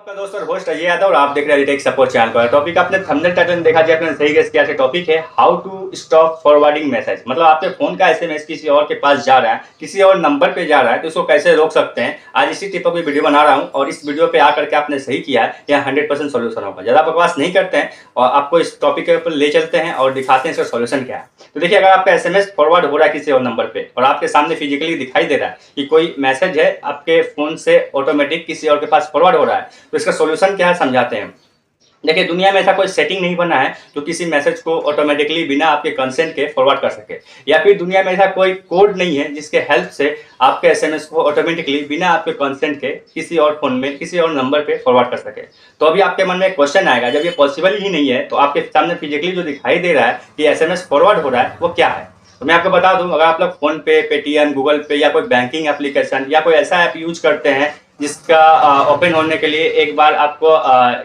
आपका दोस्त और होस्ट अजय यादव और आप देख रहे हैं टेक सपोर्ट चैनल पर। टॉपिक आपने थंबनेल टाइटल में देखा, आपने सही गेस किया। टॉपिक है how to stop forwarding message. मतलब आपके फोन का एसएमएस किसी और के पास जा रहा है, किसी और नंबर पे जा रहा है, तो उसको कैसे रोक सकते हैं। आज इसी टिप पर वीडियो बना रहा हूं और इस वीडियो पे आकर के आपने सही किया है, यह 100% सोल्यूशन होगा। ज्यादा बकवास नहीं करते हैं और आपको इस टॉपिक के ऊपर ले चलते हैं और दिखाते हैं इसका सोल्यूशन क्या है। तो देखिए, अगर आपका एसएमएस फॉरवर्ड हो रहा है किसी और नंबर पे और आपके सामने फिजिकली दिखाई दे रहा है कि कोई मैसेज है आपके फोन से ऑटोमेटिक किसी और के पास फॉरवर्ड हो रहा है, तो इसका सोल्यूशन क्या है समझाते हैं। देखिए, दुनिया में ऐसा कोई सेटिंग नहीं बना है जो किसी मैसेज को ऑटोमेटिकली बिना आपके कंसेंट के फॉरवर्ड कर सके, या फिर दुनिया में ऐसा कोई कोड नहीं है जिसके हेल्प से आपके एसएमएस को ऑटोमेटिकली बिना आपके कंसेंट के किसी और फोन में किसी और नंबर पे फॉरवर्ड कर सके। तो अभी आपके मन में एक क्वेश्चन आएगा, जब ये पॉसिबल ही नहीं है तो आपके सामने फिजिकली जो दिखाई दे रहा है कि एसएमएस फॉरवर्ड हो रहा है वो क्या है। तो मैं आपको बता दूं, अगर आप लोग फोन पे, पेटीएम, गूगल पे या कोई बैंकिंग एप्लीकेशन या कोई ऐसा ऐप यूज करते हैं जिसका ओपन होने के लिए एक बार आपको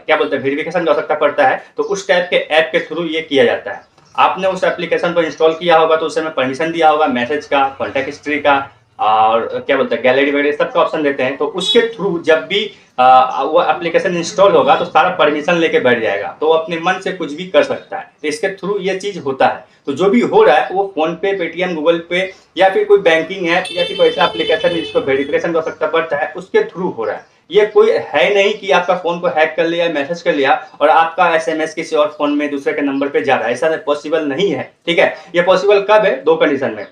क्या बोलते हैं वेरिफिकेशन की आवश्यकता पड़ता है, तो उस टाइप के ऐप के थ्रू ये किया जाता है। आपने उस एप्लीकेशन को इंस्टॉल किया होगा तो उसमें परमिशन दिया होगा, मैसेज का, कॉन्टैक्ट हिस्ट्री का और क्या बोलते हैं गैलरी वगैरह सबका ऑप्शन देते हैं। तो उसके थ्रू जब भी वो एप्लीकेशन इंस्टॉल होगा तो सारा परमिशन लेके बैठ जाएगा, तो वो अपने मन से कुछ भी कर सकता है। तो इसके थ्रू ये चीज होता है। तो जो भी हो रहा है वो फोन पे, पेटीएम, गूगल पे या फिर कोई बैंकिंग ऐप या फिर कोई ऐसा एप्लीकेशन जिसको वेरिफिकेशन की आवश्यकता पड़ता है उसके थ्रू हो रहा है। ये कोई है नहीं कि आपका फोन को हैक कर लिया, मैसेज कर लिया और आपका एसएमएस किसी और फोन में दूसरे के नंबर पे जा रहा है। ऐसा पॉसिबल नहीं है, ठीक है। ये पॉसिबल कब है? दो कंडीशन में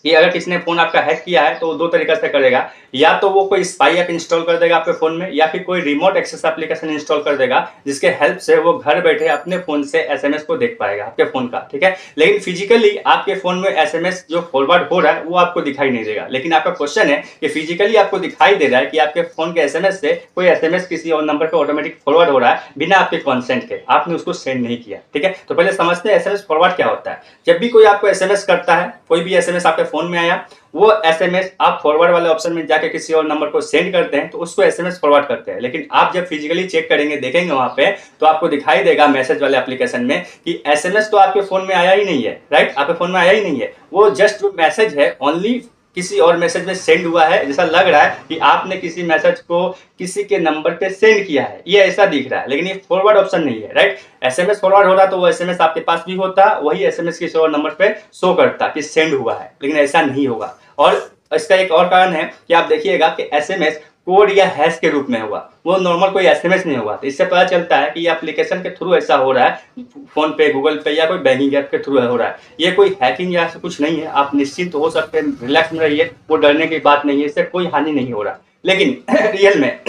कि अगर किसी ने फोन आपका हैक किया है तो वो दो तरीका से करेगा, या तो वो कोई स्पाई ऐप इंस्टॉल कर देगा आपके फोन में, या फिर कोई रिमोट एक्सेस एप्लीकेशन इंस्टॉल कर देगा जिसके हेल्प से वो घर बैठे अपने फोन से एसएमएस को देख पाएगा आपके फोन का, ठीक है। लेकिन फिजिकली आपके फोन में एसएमएस जो फॉरवर्ड हो रहा है वो आपको दिखाई नहीं देगा। लेकिन आपका क्वेश्चन है कि फिजिकली आपको दिखाई दे रहा है कि आपके फोन के एसएमएस से कोई एसएमएस किसी और नंबर पर ऑटोमेटिक फॉरवर्ड हो रहा है बिना आपके कॉन्सेंट के, आपने उसको सेंड नहीं किया, ठीक है। तो पहले समझते हैं एसएमएस फॉरवर्ड क्या होता है। जब भी कोई आपको एसएमएस करता है, कोई भी एसएमएस आपके फोन में आया, वो एसएमएस आप फॉरवर्ड वाले ऑप्शन में जाके किसी और नंबर को सेंड करते हैं तो उसको एसएमएस फॉरवर्ड करते हैं। लेकिन आप जब फिजिकली चेक करेंगे, देखेंगे वहां पे, तो आपको दिखाई देगा मैसेज वाले एप्लीकेशन में कि एसएमएस तो आपके फोन में आया ही नहीं है, राइट। आपके फोन में आया ही नहीं है, वो जस्ट जो मैसेज है ओनली किसी और मैसेज में सेंड हुआ है। जैसा लग रहा है कि आपने किसी मैसेज को किसी के नंबर पे सेंड किया है, ये ऐसा दिख रहा है, लेकिन ये फॉरवर्ड ऑप्शन नहीं है, राइट। एसएमएस फॉरवर्ड हो रहा तो वो एसएमएस आपके पास भी होता, वही एसएमएस किसी और नंबर पे शो करता कि सेंड हुआ है, लेकिन ऐसा नहीं होगा। और इसका एक और कारण है कि आप देखिएगा कि एसएमएस कोड या हैश के रूप में होगा, वो नॉर्मल कोई एसएमएस नहीं होगा। तो इससे पता चलता है कि ये एप्लीकेशन के थ्रू ऐसा हो रहा है, फोन पे, गूगल पे या कोई बैंकिंग ऐप के थ्रू हो रहा है। ये कोई हैकिंग या कुछ नहीं है, आप निश्चिंत हो सकते हैं, रिलैक्स में रहिए, वो डरने की बात नहीं है, इससे कोई हानि नहीं हो रहा। लेकिन रियल में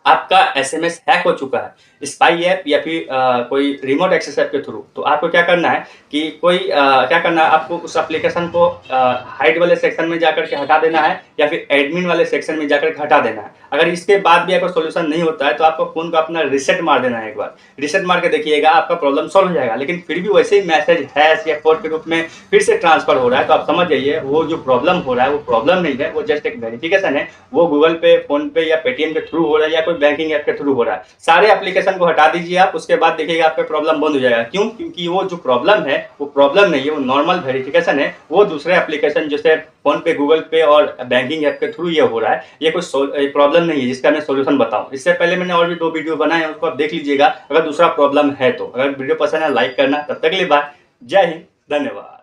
आपका एसएमएस हैक हो चुका है स्पाई ऐप या फिर कोई रिमोट एक्सेस ऐप के थ्रू, तो आपको क्या करना है कि क्या करना है, आपको उस एप्लीकेशन को हाइड वाले सेक्शन में जाकर के हटा देना है या फिर एडमिन वाले सेक्शन में जाकर के हटा देना है। अगर इसके बाद भी आपका सोल्यूशन नहीं होता है तो आपको फोन को अपना रिसेट मार देना है। एक बार रिसेट मार के देखिएगा, आपका प्रॉब्लम सॉल्व हो जाएगा। लेकिन फिर भी वैसे ही मैसेज हैश या कोड के रूप में फिर से ट्रांसफर हो रहा है, तो आप समझ जाइए वो जो प्रॉब्लम हो रहा है वो प्रॉब्लम नहीं है, वो जस्ट एक वेरिफिकेशन है। वो गूगल पे, फोन पे या पेटीएम के थ्रू हो रहा है या कोई बैंकिंग ऐप के थ्रू हो रहा है। सारे एप्लीकेशन को हटा दीजिए आप, उसके बाद देखिएगा आपका प्रॉब्लम बंद हो जाएगा। क्यों? क्योंकि वो जो प्रॉब्लम है वो प्रॉब्लम नहीं है, वो नॉर्मल वेरिफिकेशन है। वो दूसरे एप्लीकेशन जैसे फोन पे, गूगल पे और बैंकिंग ऐप के थ्रू ये हो रहा है। ये कोई प्रॉब्लम नहीं है जिसका मैं सोल्यूशन बताऊं। इससे पहले मैंने और भी 2 वीडियो बनाए हैं, उसको आप देख लीजिएगा अगर दूसरा प्रॉब्लम है तो। अगर वीडियो पसंद है लाइक करना। तब तक के लिए बाय, जय हिंद, धन्यवाद।